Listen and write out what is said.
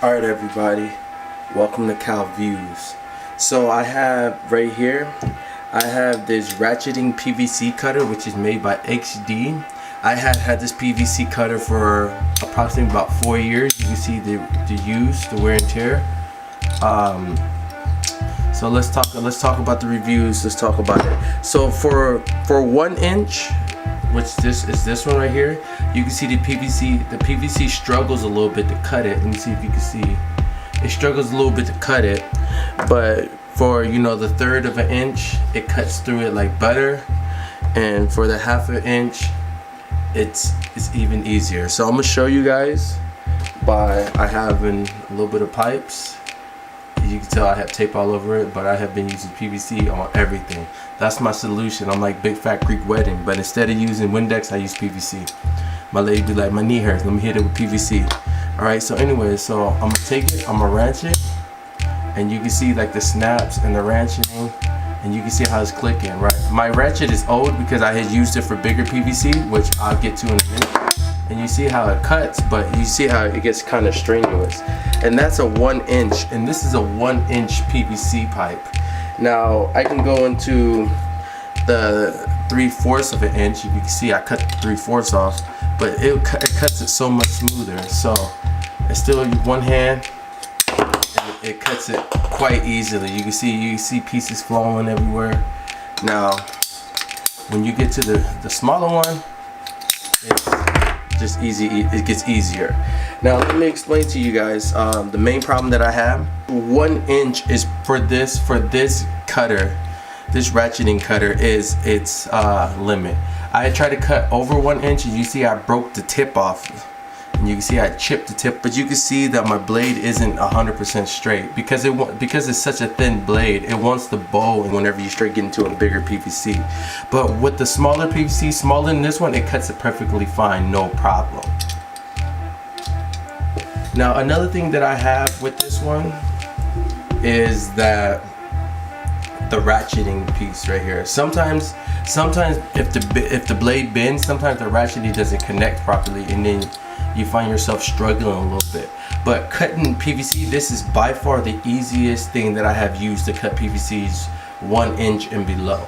Alright everybody, welcome to Cal Views. So I have right here, I have this ratcheting PVC cutter which is made by XD. I had this PVC cutter for approximately about 4 years. You can see the use, the wear and tear. So let's talk about the reviews. Let's talk about it. So for 1 inch, which this one right here, you can see the PVC struggles a little bit to cut it. Let me see if you can see. It struggles a little bit to cut it, but for the 1/3 of an inch, it cuts through it like butter, and for the 1/2 inch, it's even easier. So I'm gonna show you guys by having a little bit of pipes. You can tell I have tape all over it, but I have been using PVC on everything. That's my solution. I'm like Big Fat Greek Wedding, but instead of using Windex, I use PVC. My lady be like, my knee hurts, let me hit it with PVC. Alright, so anyway, so I'm gonna take it, I'm gonna wrench it, and you can see like the snaps and the wrenching, and you can see how it's clicking, right? My ratchet is old because I had used it for bigger PVC, which I'll get to in a minute. And you see how it cuts, but you see how it gets kind of strenuous. And that's a 1 inch, and this is a 1 inch PVC pipe. Now I can go into the 3/4 of an inch. You can see I cut the 3/4 off, but it cuts it so much smoother. So it's still one hand, and it cuts it quite easily. You can see pieces flowing everywhere. Now when you get to the smaller one, it's just easy. It gets easier. Now let me explain to you guys the main problem that I have. 1 inch is for this cutter, this ratcheting cutter is its limit. I tried to cut over 1 inch, and you see I broke the tip off, and you can see I chipped the tip, but you can see that my blade isn't 100% straight because it's such a thin blade. It wants to bow whenever you start getting to a bigger PVC. But with the smaller PVC, smaller than this one, it cuts it perfectly fine, no problem. Now another thing that I have with this one is that the ratcheting piece right here. Sometimes if the blade bends, sometimes the ratcheting doesn't connect properly, and then you find yourself struggling a little bit. But cutting PVC, this is by far the easiest thing that I have used to cut PVCs 1 inch and below.